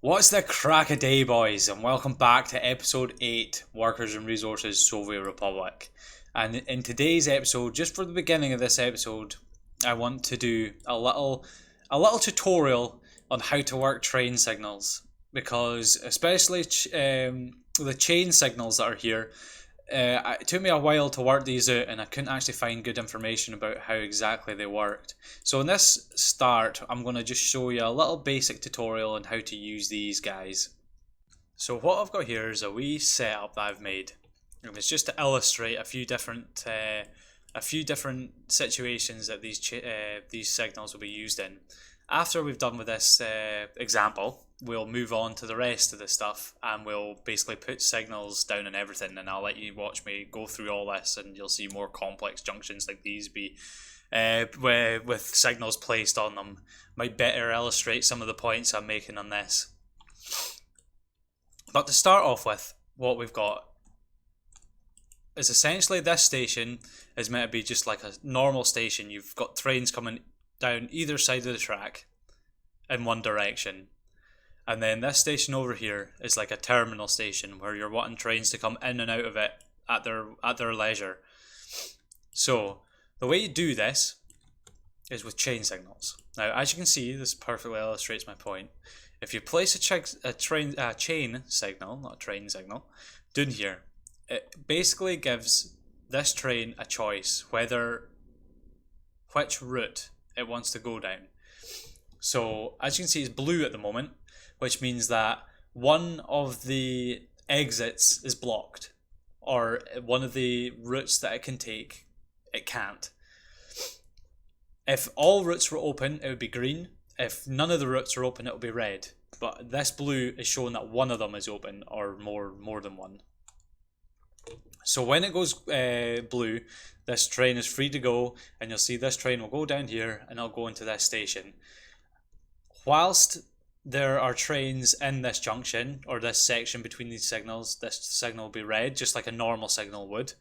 What's the crack a day, boys, and welcome back to episode 8 Workers and Resources Soviet Republic. And in today's episode, just for the beginning of this episode, I want to do a little tutorial on how to work train signals, because especially the chain signals that are here, it took me a while to work these out, and I couldn't actually find good information about how exactly they worked. So in this start, I'm going to just show you a little basic tutorial on how to use these guys. So what I've got here is a wee setup that I've made, and it's just to illustrate a few different situations that these signals will be used in. After we've done with this example, we'll move on to the rest of the stuff, and we'll basically put signals down and everything, and I'll let you watch me go through all this, and you'll see more complex junctions like these be with signals placed on them. Might better illustrate some of the points I'm making on this. But to start off with, what we've got is essentially this station is meant to be just like a normal station. You've got trains coming down either side of the track in one direction. And then this station over here is like a terminal station where you're wanting trains to come in and out of it at their leisure. So the way you do this is with chain signals. Now, as you can see, this perfectly illustrates my point. If you place a chain signal, not a train signal, down here, it basically gives this train a choice which route it wants to go down. So as you can see, it's blue at the moment, which means that one of the exits is blocked, or one of the routes that it can take, it can't. If all routes were open, it would be green. If none of the routes are open, it will be red. But this blue is showing that one of them is open, or more than one. So when it goes blue, this train is free to go, and you'll see this train will go down here and it'll go into this station. Whilst there are trains in this junction, or this section between these signals, this signal will be red, just like a normal signal would.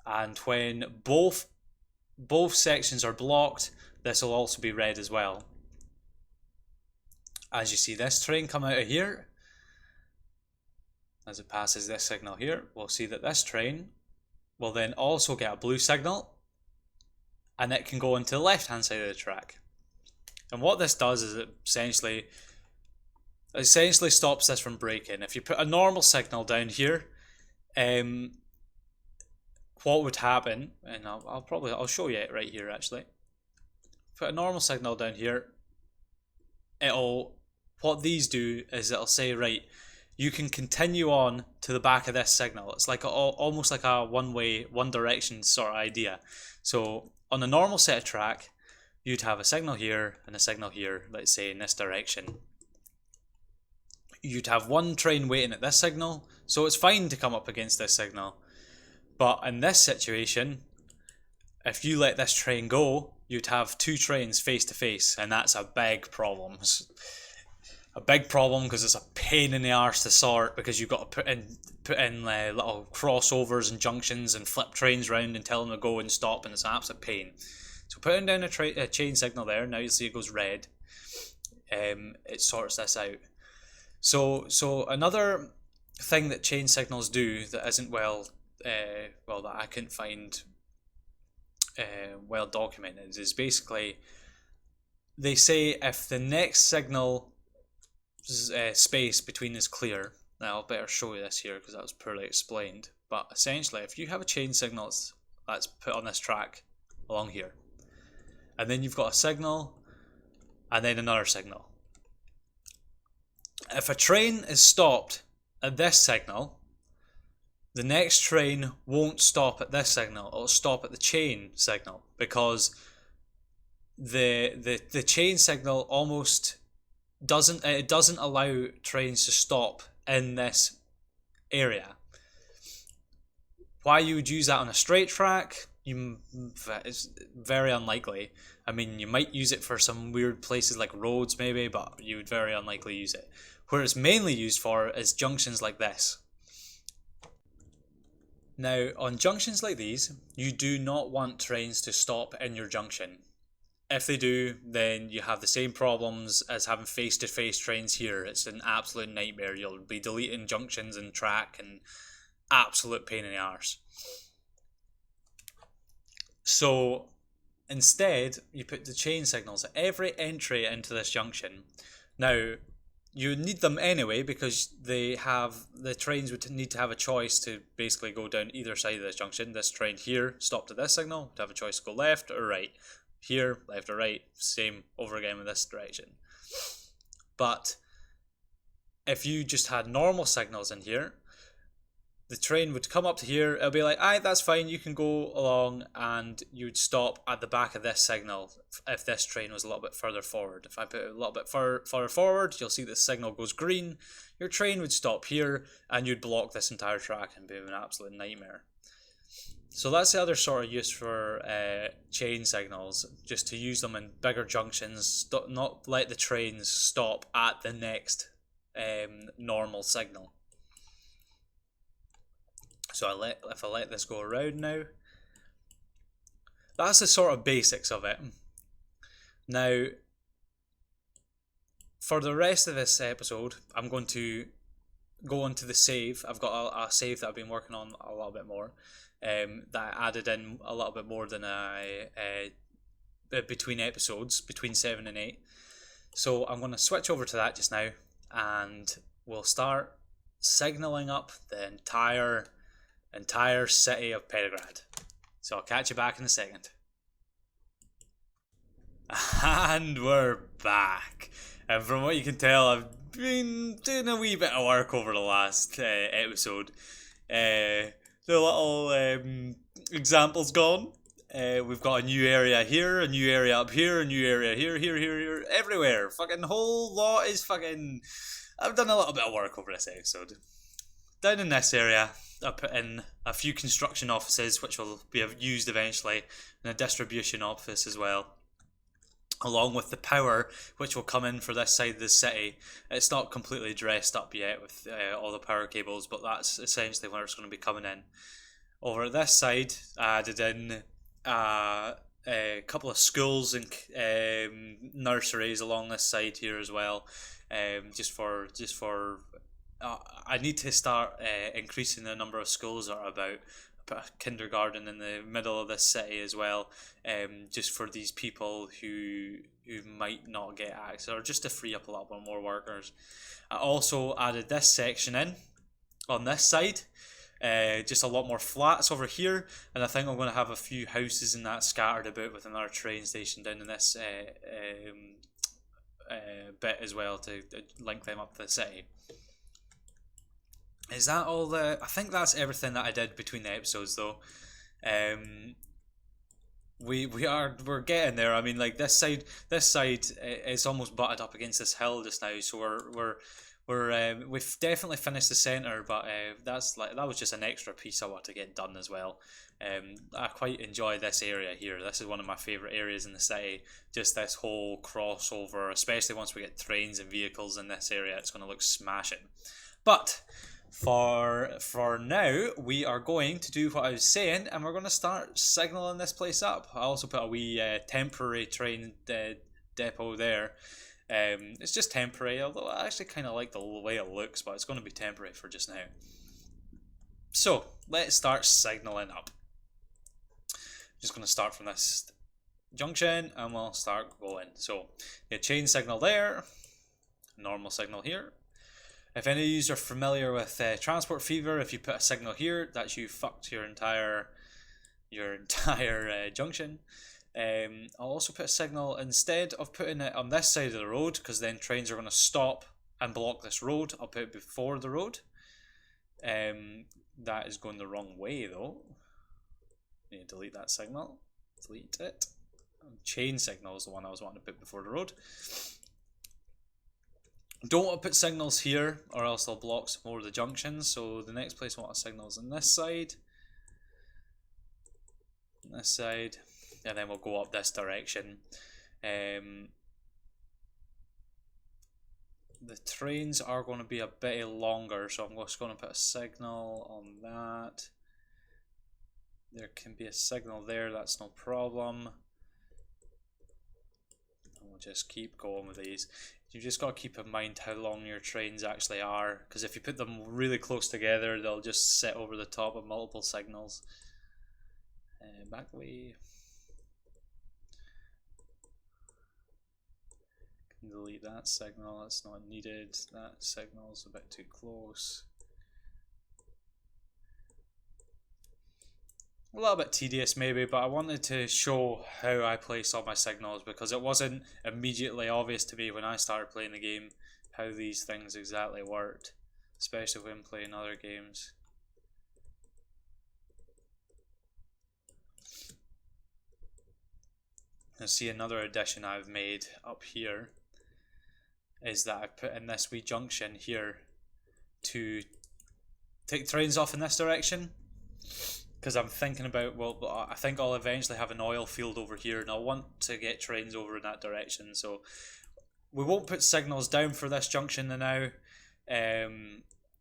And when both sections are blocked, this will also be red as well. As you see this train come out of here, as it passes this signal here, we'll see that this train will then also get a blue signal, and it can go into the left hand side of the track. And what this does is it essentially stops this from breaking. If you put a normal signal down here, what would happen, and I'll show you it right here actually. Put a normal signal down here, what these do is it'll say, right, you can continue on to the back of this signal. It's like almost like a one direction sort of idea. So on a normal set of track, you'd have a signal here and a signal here, let's say in this direction. You'd have one train waiting at this signal, so it's fine to come up against this signal. But in this situation, if you let this train go, you'd have two trains face to face, and that's a big problem. A big problem because it's a pain in the arse to sort, because you've got to put in little crossovers and junctions and flip trains round and tell them to go and stop, and it's an absolute pain. So putting down a chain signal there, now you'll see it goes red. It sorts this out. So another thing that chain signals do that isn't that I couldn't find well documented is basically they say if the next signal space between is clear. Now I'll better show you this here because that was poorly explained. But essentially, if you have a chain signal that's put on this track along here, and then you've got a signal, and then another signal. If a train is stopped at this signal, the next train won't stop at this signal. It'll stop at the chain signal, because the chain signal almost doesn't allow trains to stop in this area. Why you would use that on a straight track, it's very unlikely. I mean, you might use it for some weird places like roads maybe, but you would very unlikely use it. Where it's mainly used for is junctions like this. Now, on junctions like these, you do not want trains to stop in your junction. If they do, then you have the same problems as having face-to-face trains here. It's an absolute nightmare. You'll be deleting junctions and track and absolute pain in the arse. So instead, you put the chain signals at every entry into this junction. Now, you need them anyway because the trains would need to have a choice to basically go down either side of this junction. This train here stopped at this signal would have a choice to go left or right. Here, left or right, same over again with this direction. But if you just had normal signals in here, the train would come up to here, it'll be like, aye, that's fine, you can go along, and you'd stop at the back of this signal if this train was a little bit further forward. If I put it a little bit further forward, you'll see the signal goes green, your train would stop here, and you'd block this entire track and be an absolute nightmare. So that's the other sort of use for chain signals, just to use them in bigger junctions, not let the trains stop at the next normal signal. So if I let this go around now, that's the sort of basics of it. Now, for the rest of this episode, I'm going to go onto the save. I've got a save that I've been working on a little bit more, that I added in a little bit more than between episodes, between 7 and 8. So I'm going to switch over to that just now, and we'll start signalling up the entire city of Petrograd. So I'll catch you back in a second. And we're back. And from what you can tell, I've been doing a wee bit of work over the last episode. The little example's gone. We've got a new area here, a new area up here, a new area here, everywhere. Fucking whole lot is fucking... I've done a little bit of work over this episode. Down in this area, I put in a few construction offices, which will be used eventually, and a distribution office as well, along with the power, which will come in for this side of the city. It's not completely dressed up yet with all the power cables, but that's essentially where it's going to be coming in. Over at this side, I added in a couple of schools and nurseries along this side here as well, just for I need to start increasing the number of schools that are about. I put a kindergarten in the middle of this city as well, just for these people who might not get access, or just to free up a lot more workers. I also added this section in on this side, just a lot more flats over here, and I think I'm going to have a few houses and that scattered about with another train station down in this bit as well to link them up to the city. Is that all I think that's everything that I did between the episodes, though. We're getting there. I mean, like this side is almost butted up against this hill just now, so we've definitely finished the center, but that was just an extra piece I want to get done as well. I quite enjoy this area here. This is one of my favorite areas in the city. Just this whole crossover, especially once we get trains and vehicles in this area, it's going to look smashing. But for now, we are going to do what I was saying, and we're going to start signaling this place up. I also put a wee temporary train depot there. It's just temporary, although I actually kind of like the way it looks, but it's going to be temporary for just now. So, let's start signaling up. Just going to start from this junction, and we'll start going. So, the chain signal there, normal signal here. If any of you are familiar with Transport Fever, if you put a signal here, that's you fucked your entire junction. I'll also put a signal instead of putting it on this side of the road, because then trains are going to stop and block this road. I'll put it before the road. That is going the wrong way though. Need to delete that signal. Delete it. Chain signal is the one I was wanting to put before the road. Don't want to put signals here, or else they'll block some more of the junctions. So the next place I want signals on this side, and then we'll go up this direction. The trains are going to be a bit longer, so I'm just going to put a signal on that. There can be a signal there, that's no problem. we'll just keep going with these. You've just got to keep in mind how long your trains actually are, because if you put them really close together, they'll just sit over the top of multiple signals. Back away. Can delete that signal, that's not needed. That signal's a bit too close. A little bit tedious maybe, but I wanted to show how I place all my signals, because it wasn't immediately obvious to me when I started playing the game how these things exactly worked, especially when playing other games. Now see, another addition I've made up here is that I've put in this wee junction here to take trains off in this direction, because I'm thinking about, well, I think I'll eventually have an oil field over here and I'll want to get trains over in that direction. So we won't put signals down for this junction now,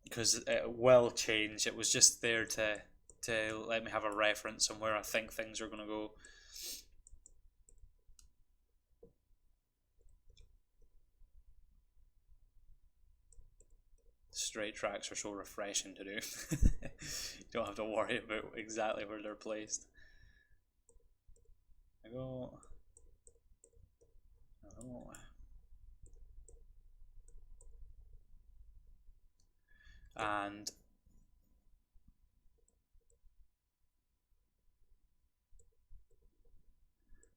because it will change. It was just there to let me have a reference on where I think things are going to go. Straight tracks are so refreshing to do. You don't have to worry about exactly where they're placed. I go. Oh. And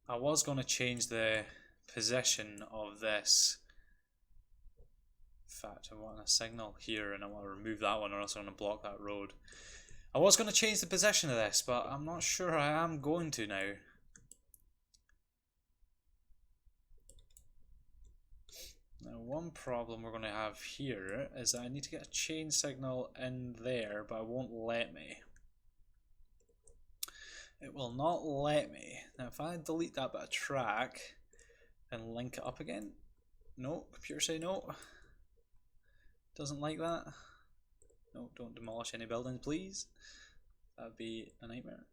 I was going to change the position of this. In fact, I want a signal here and I want to remove that one, or else I'm going to block that road. I was going to change the position of this, but I'm not sure I am going to now. Now, one problem we're going to have here is that I need to get a chain signal in there, but it won't let me. It will not let me. Now, if I delete that bit of track and link it up again, no, computer say no. Doesn't like that. No, don't demolish any buildings, please. That'd be a nightmare.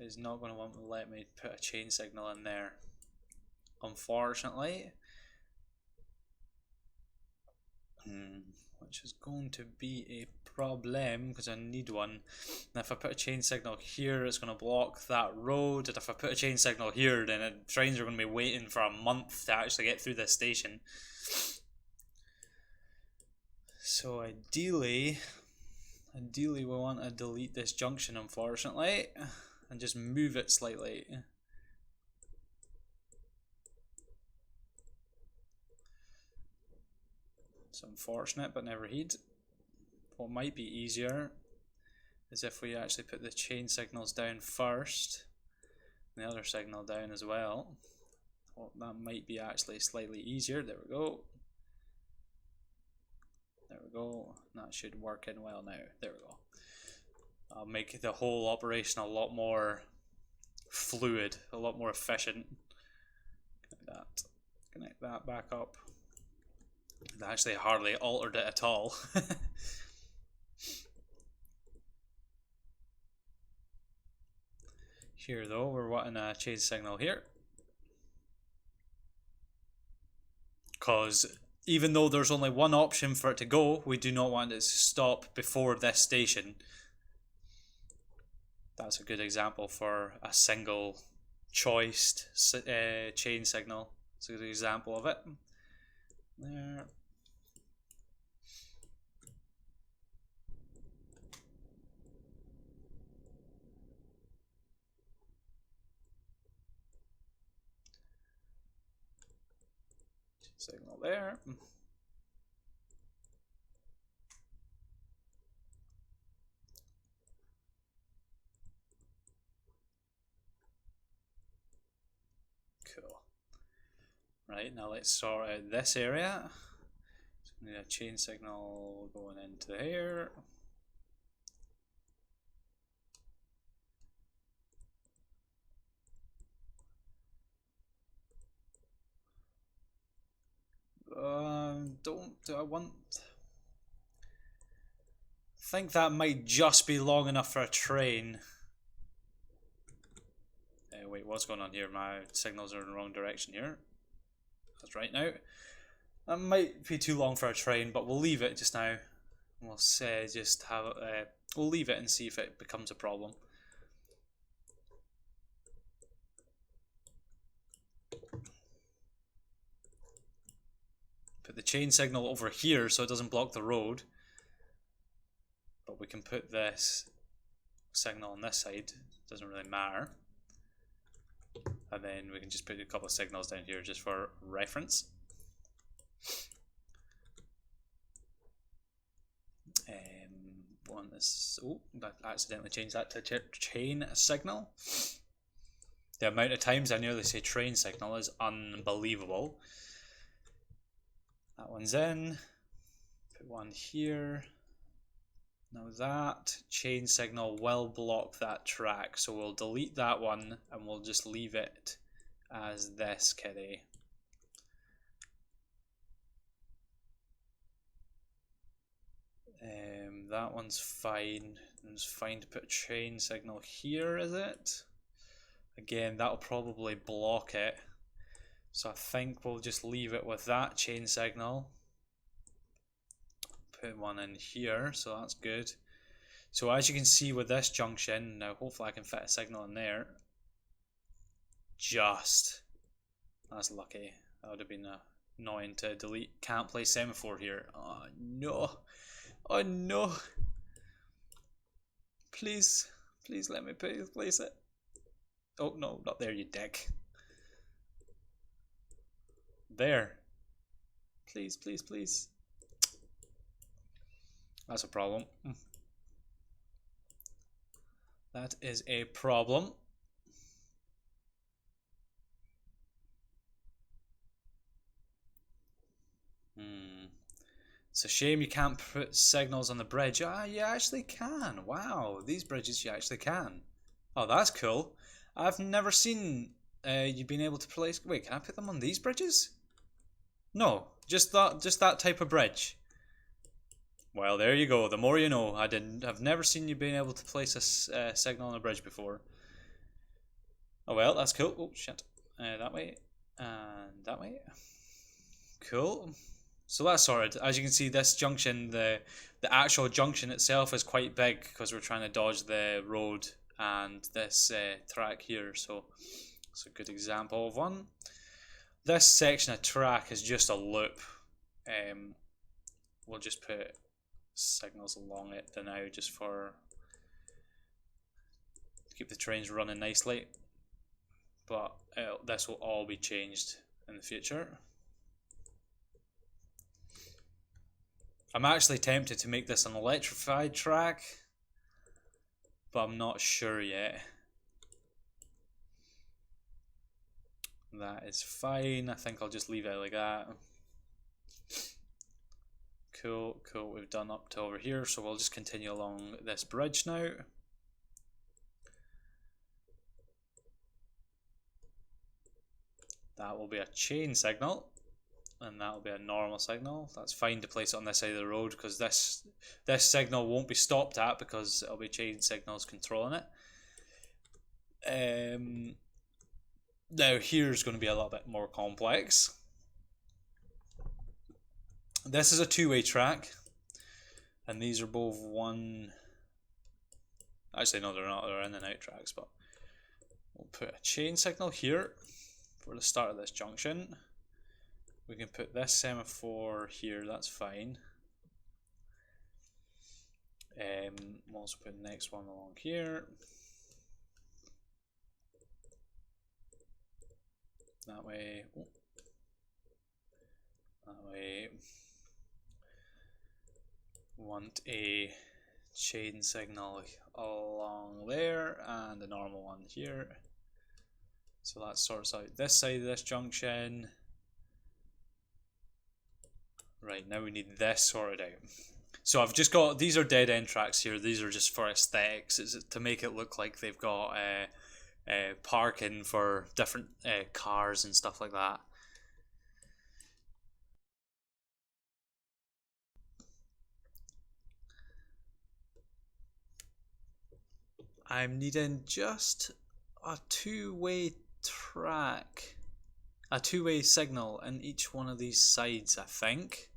It's not going to want to let me put a chain signal in there, unfortunately. Which is going to be a problem, because I need one. And if I put a chain signal here, it's going to block that road. And if I put a chain signal here, then trains are going to be waiting for a month to actually get through this station. So ideally we want to delete this junction, unfortunately, and just move it slightly. It's unfortunate, but never heed. What might be easier is if we actually put the chain signals down first, and the other signal down as well. Well, that might be actually slightly easier. There we go. There we go. That should work in well now. There we go. I'll make the whole operation a lot more fluid, a lot more efficient. Connect that back up. It actually hardly altered it at all. Here though, we're wanting a chain signal here, because even though there's only one option for it to go, we do not want it to stop before this station. That's a good example for a single choiced chain signal. It's a good example of it. There. Signal there. Cool. Right, now let's sort out this area. So we need a chain signal going into here. Do I want... I think that might just be long enough for a train. Wait, what's going on here? My signals are in the wrong direction here. That's right now. That might be too long for a train, but we'll leave it just now. We'll say just have we'll leave it and see if it becomes a problem. Put the chain signal over here so it doesn't block the road. But we can put this signal on this side. Doesn't really matter. And then we can just put a couple of signals down here just for reference. One is, oh, I accidentally changed that to chain signal. The amount of times I nearly say train signal is unbelievable. That one's in. Put one here. Now that chain signal will block that track, so we'll delete that one and we'll just leave it as this kitty. That one's fine. It's fine to put a chain signal here, is it? Again, that'll probably block it. So I think we'll just leave it with that chain signal. Put one in here, so that's good. So as you can see with this junction, now hopefully I can fit a signal in there. Just. That's lucky. That would have been annoying to delete. Can't place semaphore here. Oh no. Oh no. Please. Please let me place it. Oh no, not there, you dick. There. Please, please, please. That's a problem. That is a problem. It's a shame you can't put signals on the bridge. Ah, you actually can. Wow, these bridges you actually can. Oh, that's cool. I've never seen you being able to place. Wait, can I put them on these bridges? No, just that type of bridge. Well, there you go. The more you know. I've never seen you being able to place a signal on a bridge before. Oh well, that's cool. Oh shit. That way and that way. Cool. So that's sorted. As you can see, this junction, the actual junction itself is quite big because we're trying to dodge the road and this track here. So it's a good example of one. This section of track is just a loop. We'll just put signals along it now just for to keep the trains running nicely. But this will all be changed in the future. I'm actually tempted to make this an electrified track, but I'm not sure yet. That is fine. I think I'll just leave it like that. Cool, cool. We've done up to over here, so we'll just continue along this bridge now. That will be a chain signal. And that'll be a normal signal. That's fine to place it on this side of the road because this signal won't be stopped at because it'll be chain signals controlling it. Now here's going to be a little bit more complex. This is a two-way track, and these are both one. Actually, no, they're not. They're in and out tracks, but we'll put a chain signal here for the start of this junction. We can put this semaphore here, that's fine. We'll also put the next one along here. That way. That way. Want a chain signal along there and a normal one here. So that sorts out this side of this junction. Right, now we need this sorted out. So I've just got, these are dead end tracks here. These are just for aesthetics. It's to make it look like they've got parking for different cars and stuff like that. I'm needing just a two-way track, a two-way signal in each one of these sides, I think.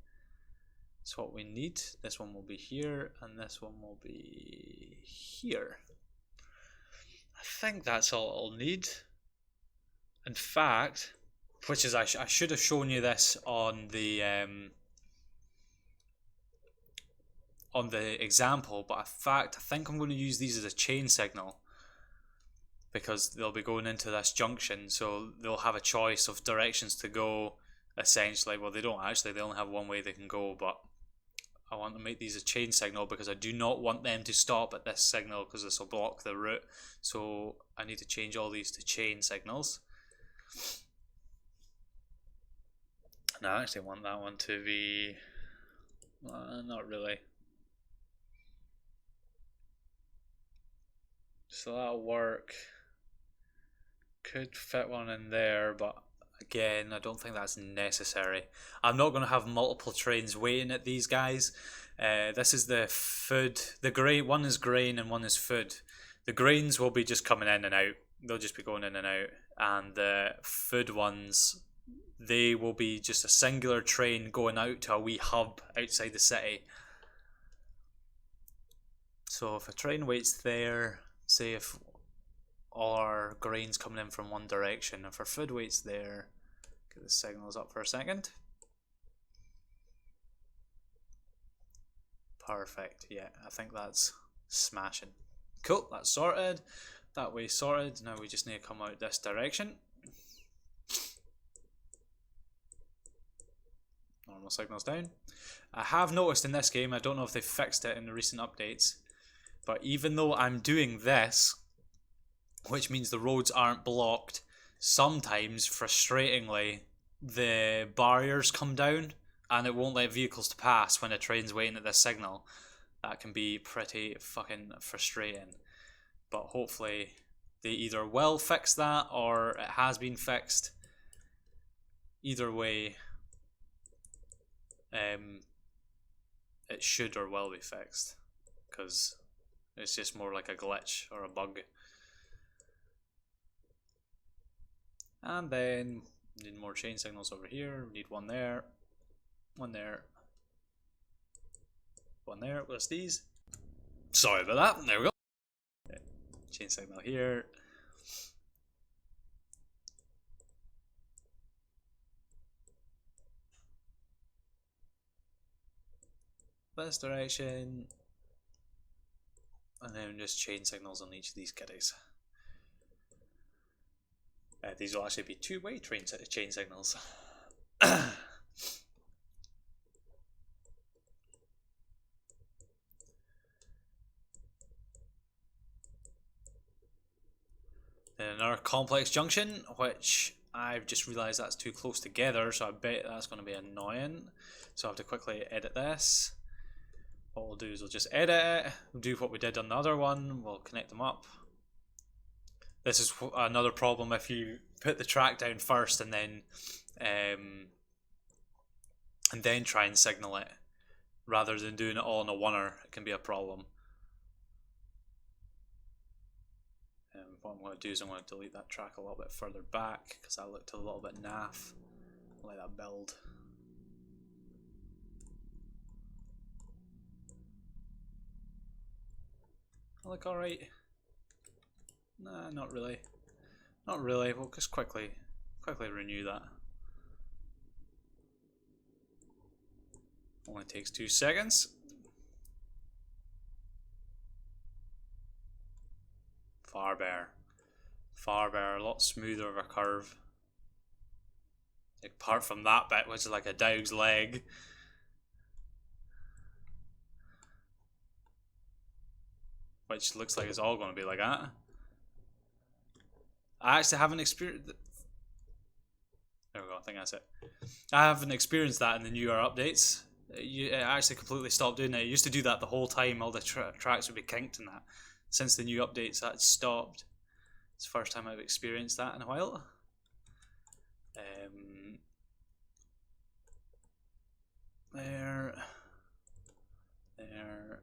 That's what we need. This one will be here, and this one will be here. I think that's all I'll need. In fact, which is I should have shown you this on the example, but in fact I think I'm going to use these as a chain signal because they'll be going into this junction, so they'll have a choice of directions to go. Essentially, well, they don't actually. They only have one way they can go, but I want to make these a chain signal because I do not want them to stop at this signal because this will block the route. So I need to change all these to chain signals. And I actually want that one to be... not really. So that'll work. Could fit one in there, but again, I don't think that's necessary. I'm not going to have multiple trains waiting at these guys. This is the food. The grain, one is grain and one is food. The grains will be just coming in and out. They'll just be going in and out. And the food ones, they will be just a singular train going out to a wee hub outside the city. So if a train waits there, say if all our grain's coming in from one direction, if our food waits there, get the signals up for a second. Perfect, yeah, I think that's smashing. Cool, that's sorted. That way sorted. Now we just need to come out this direction. Normal signals down. I have noticed in this game, I don't know if they've fixed it in the recent updates, but even though I'm doing this, which means the roads aren't blocked, sometimes, frustratingly, the barriers come down and it won't let vehicles to pass when a train's waiting at this signal. That can be pretty fucking frustrating. But hopefully they either will fix that or it has been fixed. Either way, it should or will be fixed, because it's just more like a glitch or a bug. And then we need more chain signals over here. We need one there, one there, one there. What's these? Sorry about that. There we go. Okay. Chain signal here. This direction. And then just chain signals on each of these kiddies. These will actually be two-way chain signals. Then another complex junction, which I've just realised that's too close together, so I bet that's going to be annoying. So I have to quickly edit this. What we'll do is we'll just edit it, we'll do what we did on the other one, we'll connect them up. This is another problem if you put the track down first and then try and signal it rather than doing it all in a oneer. It can be a problem. What I'm going to do is I'm going to delete that track a little bit further back because that looked a little bit naff. I'll let that build. Look alright. Nah, not really. Not really. We'll just quickly renew that. Only takes 2 seconds. Far better. Far better. A lot smoother of a curve. Apart from that bit, which is like a dog's leg. Which looks like it's all going to be like that. I actually haven't experienced... There we go, I think that's it. I haven't experienced that in the newer updates. It actually completely stopped doing it. It used to do that the whole time, all the tracks would be kinked and that. Since the new updates, that stopped. It's the first time I've experienced that in a while. There. There.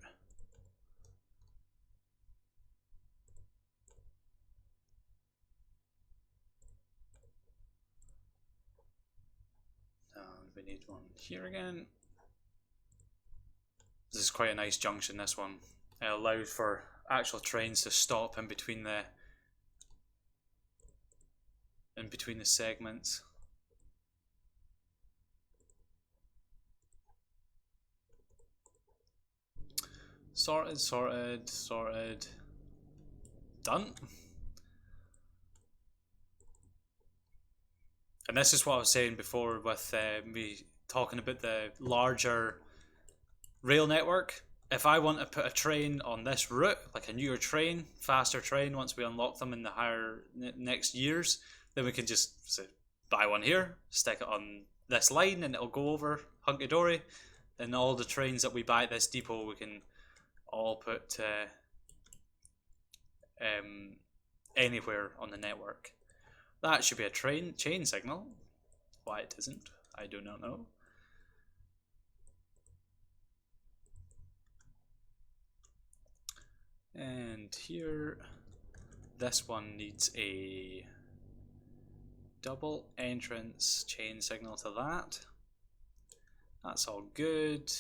we need one here again. This is quite a nice junction, this one. It allows for actual trains to stop in between the segments. Sorted, sorted, sorted. Done. And this is what I was saying before with me talking about the larger rail network. If I want to put a train on this route, like a newer train, faster train, once we unlock them in the higher next years, then we can just say, buy one here, stick it on this line, and it'll go over hunky-dory. And all the trains that we buy at this depot, we can all put anywhere on the network. That should be a chain signal. Why it isn't, I do not know. And here, this one needs a double entrance chain signal to that. That's all good.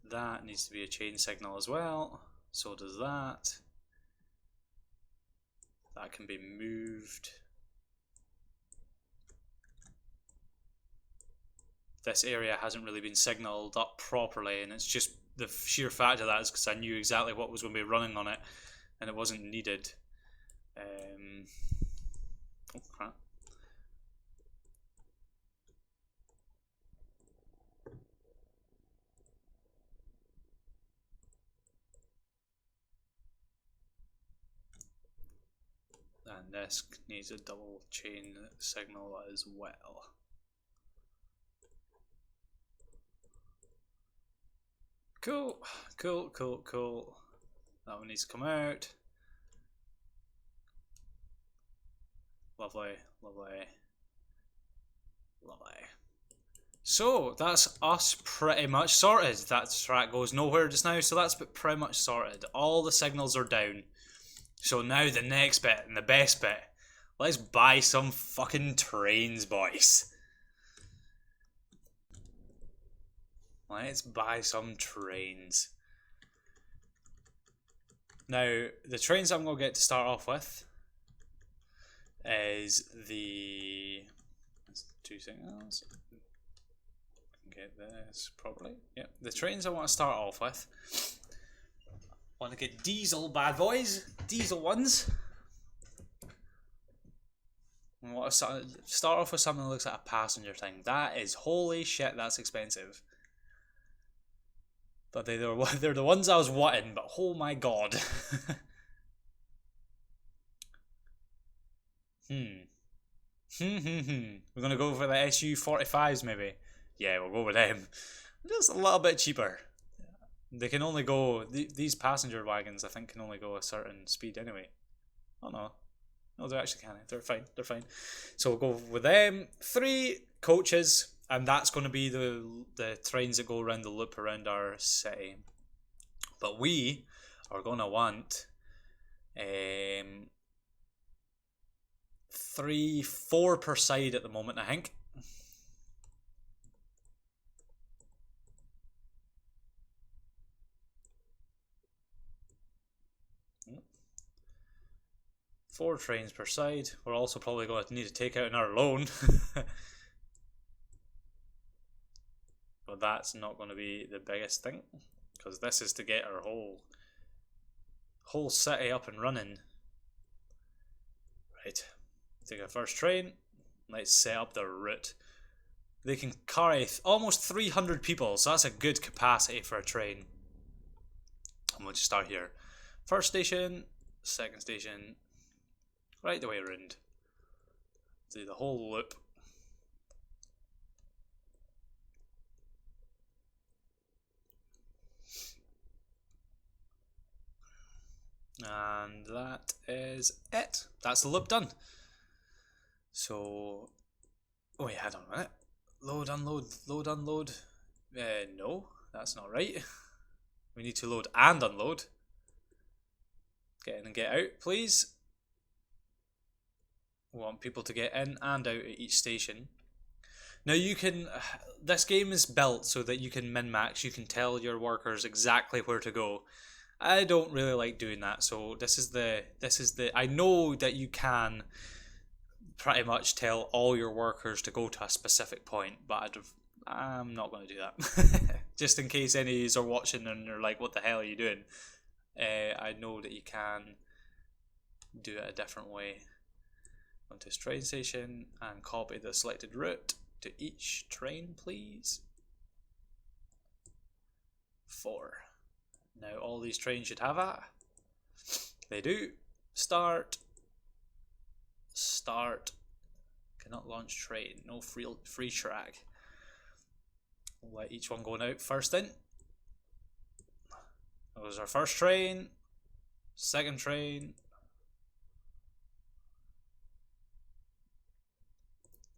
That needs to be a chain signal as well. So does that. That can be moved. This area hasn't really been signaled up properly, and it's just the sheer fact of that is because I knew exactly what was going to be running on it, and it wasn't needed. Oh crap. And this needs a double chain signal as well. Cool, cool, cool, cool. That one needs to come out. Lovely, lovely, lovely. So that's us pretty much sorted. That track goes nowhere just now, so that's pretty much sorted. All the signals are down. So now the next bit, and the best bit. Let's buy some fucking trains, boys. Let's buy some trains. Now, the trains I'm going to get to start off with is the... Two signals. Get this properly. Yep, the trains I want to start off with. Want to get diesel bad boys, diesel ones. I want to start off with something that looks like a passenger thing. That is holy shit. That's expensive. But they're the ones I was wanting. But oh my god. We're gonna go for the SU-45s maybe. Yeah, we'll go with them. Just a little bit cheaper. They can only go, these passenger wagons I think can only go a certain speed anyway. Oh no. No, they actually can't. They're fine. They're fine. So we'll go with them. 3 coaches, and that's going to be the trains that go around the loop around our city. But we are going to want 3, 4 per side at the moment, I think. Four trains per side. We're also probably going to need to take out another loan. But that's not going to be the biggest thing, because this is to get our whole city up and running. Right, take our first train. Let's set up the route. They can carry almost 300 people, so that's a good capacity for a train. And we'll just start here. First station, second station, right the way around. Do the whole loop. And that is it. That's the loop done. So, wait, hold on a minute. Load, unload, load, unload. No, that's not right. We need to load and unload. Get in and get out, please. We want people to get in and out at each station. Now you can. This game is built so that you can min max. You can tell your workers exactly where to go. I don't really like doing that. So this is the. I know that you can pretty much tell all your workers to go to a specific point, but I'm not going to do that. Just in case any are watching and they're like, "What the hell are you doing?" I know that you can do it a different way. Onto this train station and copy the selected route to each train, please. 4. Now all these trains should have that. They do. Start. Start. Cannot launch train. No free track. We'll let each one go out first in. That was our first train. Second train.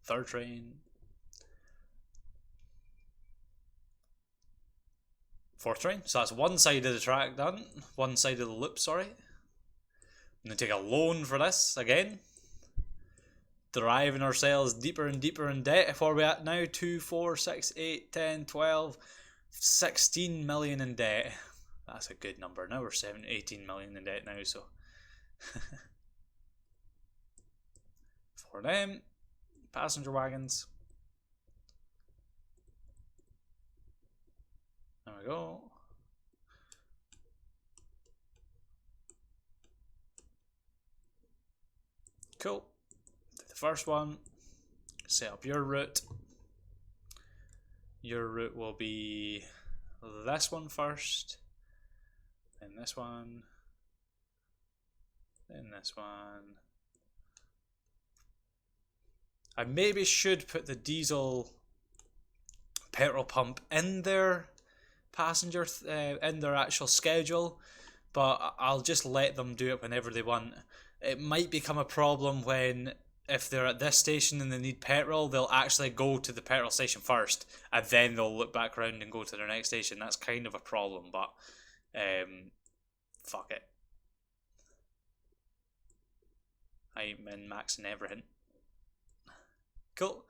Third train. Fourth train. So that's one side of the track done. One side of the loop, sorry. I'm going to take a loan for this again. Driving ourselves deeper and deeper in debt. Where are we at now? 2, 4, 6, 8, 10, 12, 16 million in debt. That's a good number. Now we're 18 million in debt now, so. For them. Passenger wagons. There we go. Cool. The first one. Set up your route. Your route will be this one first. Then this one. Then this one. I maybe should put the diesel petrol pump in their passenger in their actual schedule, but I'll just let them do it whenever they want. It might become a problem when if they're at this station and they need petrol, they'll actually go to the petrol station first and then they'll look back around and go to their next station. That's kind of a problem, but fuck it. I'm min-maxing everything. Cool.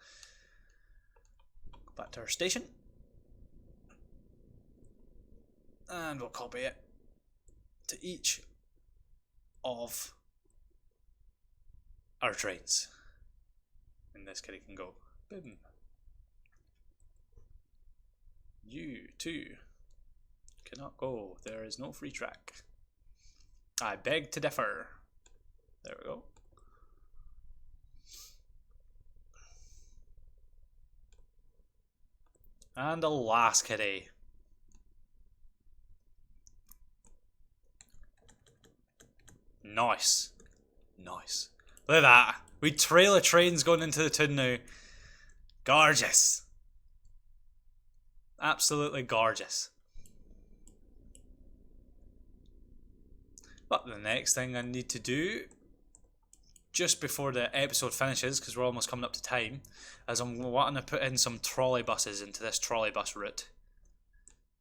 Go back to our station. And we'll copy it to each of our trains. And this kitty can go. Boom. You too cannot go. There is no free track. I beg to differ. There we go. And the last kitty. Nice. Nice. Look at that. We trail of trains going into the town now. Gorgeous. Absolutely gorgeous. But the next thing I need to do, just before the episode finishes, because we're almost coming up to time, is I'm wanting to put in some trolley buses into this trolley bus route.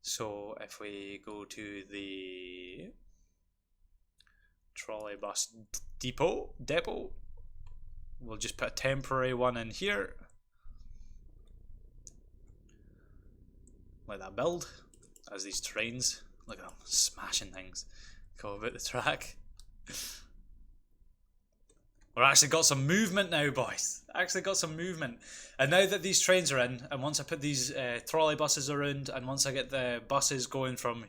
So if we go to the trolley bus depot, we'll just put a temporary one in here. Let that build as these trains, look at them smashing things, go about the track. We're actually got some movement now, boys. Actually got some movement. And now that these trains are in, and once I put these trolley buses around, and once I get the buses going from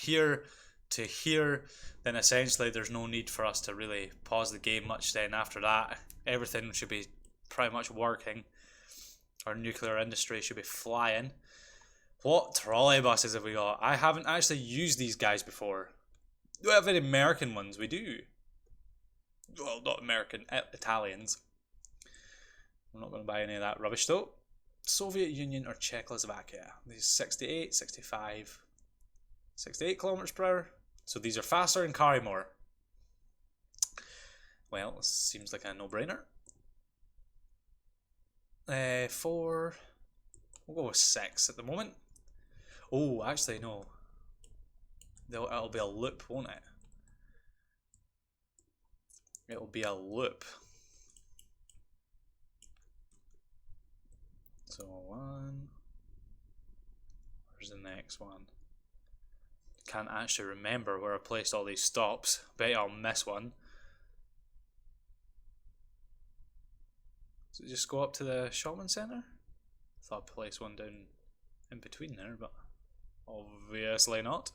here to here, then essentially there's no need for us to really pause the game much then after that. Everything should be pretty much working. Our nuclear industry should be flying. What trolley buses have we got? I haven't actually used these guys before. Do we have any American ones? We do. Well, not American, Italians. I'm not going to buy any of that rubbish though. Soviet Union or Czechoslovakia. These 68, 65, 68 kilometers per hour. So these are faster and carry more. Well, this seems like a no-brainer. 4. We'll go with 6 at the moment. Oh, actually no. It'll be a loop, won't it? It'll be a loop. So one. Where's the next one? Can't actually remember where I placed all these stops. Bet I'll miss one. So just go up to the shopping centre? Thought I placed one down in between there, but obviously not.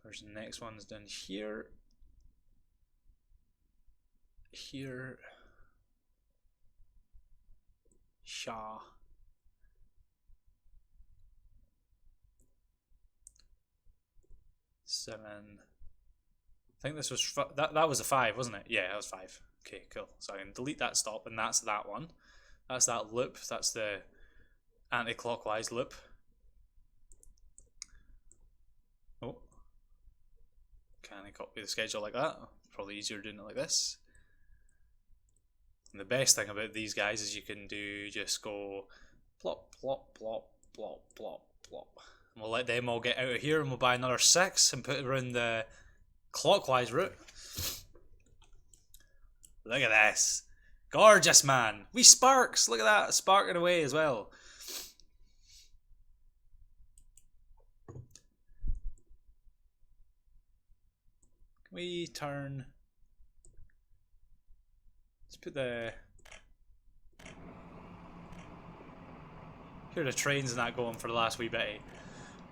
Where's the next one's down here? Here. Shaw. Seven. I think this was that was a 5, wasn't it? Yeah, that was 5. Okay, cool. So I can delete that stop, and that's that one. That's that loop. That's the anti-clockwise loop. Oh, can I copy the schedule like that? Probably easier doing it like this. And the best thing about these guys is you can do just go plop, plop, plop, plop, plop, plop. And we'll let them all get out of here, and we'll buy another 6 and put it around the clockwise route. Look at this. Gorgeous, man. Wee sparks. Look at that. Sparking away as well. Can we turn... Let's put the... Here are the trains and that going for the last wee bit.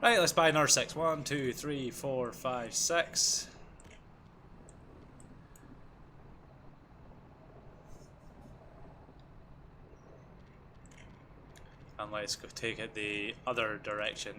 Right, let's buy another 6. 1, 2, 3, 4, 5, 6. And let's go take it the other direction.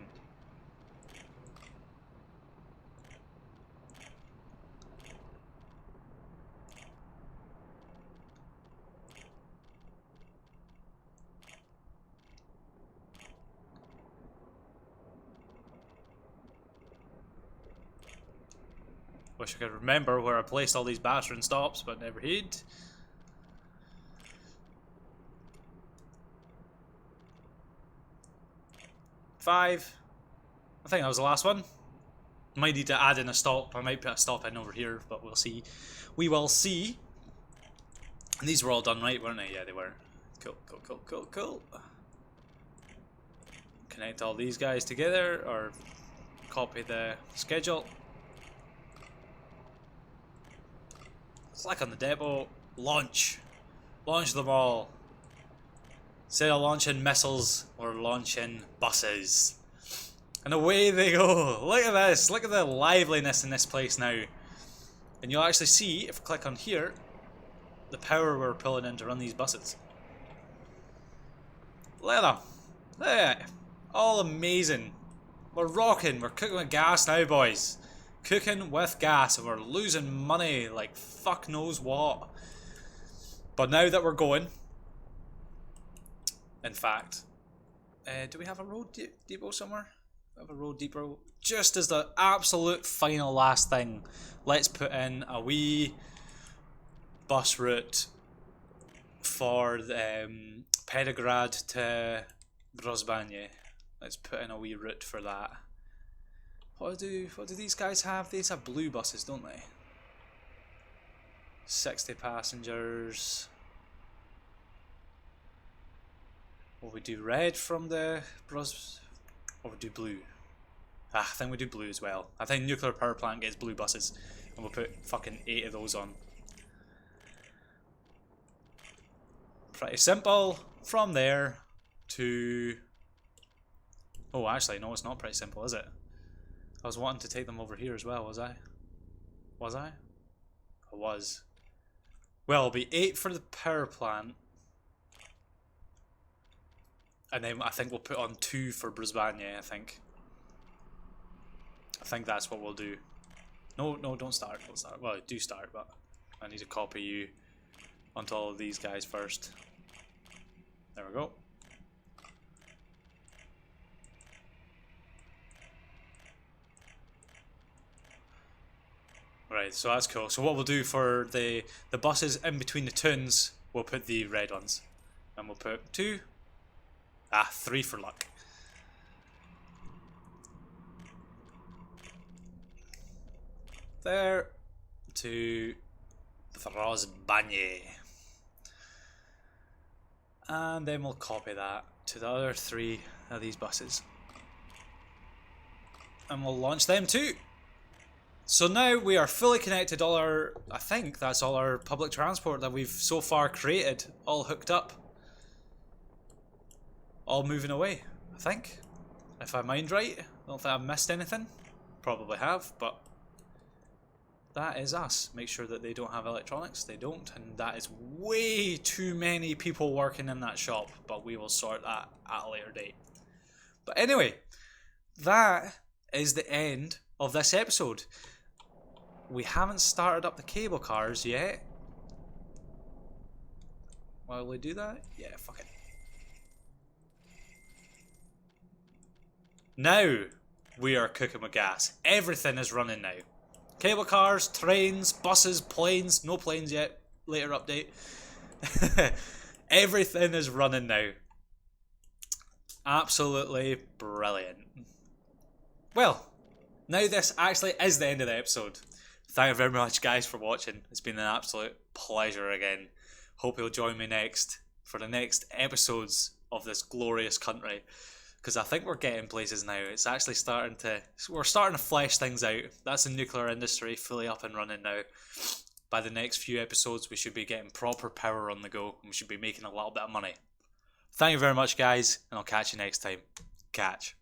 Wish I could remember where I placed all these battering stops, but never did. Five. I think that was the last one. Might need to add in a stop. I might put a stop in over here, but we'll see. We will see. And these were all done right, weren't they? Yeah, they were. Cool, cool, cool, cool, cool. Connect all these guys together, or copy the schedule. Click on the depot. Launch. Launch them all. Instead of launching missiles, we're launching buses. And away they go. Look at this. Look at the liveliness in this place now. And you'll actually see, if I click on here, the power we're pulling in to run these buses. Look at them. Look at it. All amazing. We're rocking. We're cooking with gas now, boys. Cooking with gas. And we're losing money like fuck knows what. But now that we're going... In fact, do we have a road depot somewhere? We have a road depot. Just as the absolute final last thing, let's put in a wee bus route for the Petrograd to Brozbanie. Let's put in a wee route for that. What do these guys have? These have blue buses, don't they? 60 passengers. Will we do red from the Bros, or we do blue? I think we do blue as well. I think nuclear power plant gets blue buses, and we'll put fucking 8 of those on. Pretty simple. From there to... Oh, actually, no, it's not pretty simple, is it? I was wanting to take them over here as well, was I? Was I? I was. Well, it'll be 8 for the power plant. And then I think we'll put on 2 for Brisbane, I think. I think that's what we'll do. No, don't start. Don't start. Well, do start, but I need to copy you onto all of these guys first. There we go. Right, so that's cool. So what we'll do for the buses in between the tunes, we'll put the red ones. And we'll put 2. 3 for luck. There to Brozbanie. And then we'll copy that to the other 3 of these buses. And we'll launch them too. So now we are fully connected. I think that's all our public transport that we've so far created, all hooked up. All moving away, I think. If I mind right. I don't think I've missed anything. Probably have, but that is us. Make sure that they don't have electronics. They don't, and that is way too many people working in that shop, but we will sort that at a later date. But anyway, that is the end of this episode. We haven't started up the cable cars yet. While we do that? Yeah, fuck it. Now we are cooking with gas. Everything is running now. Cable cars, trains, buses, planes. No planes yet. Later update. Everything is running now. Absolutely brilliant. Well, now this actually is the end of the episode. Thank you very much, guys, for watching. It's been an absolute pleasure again. Hope you'll join me next for the next episodes of this glorious country, because I think we're getting places now. It's actually we're starting to flesh things out. That's the nuclear industry fully up and running now. By the next few episodes, we should be getting proper power on the go, and we should be making a little bit of money. Thank you very much, guys, and I'll catch you next time. Catch.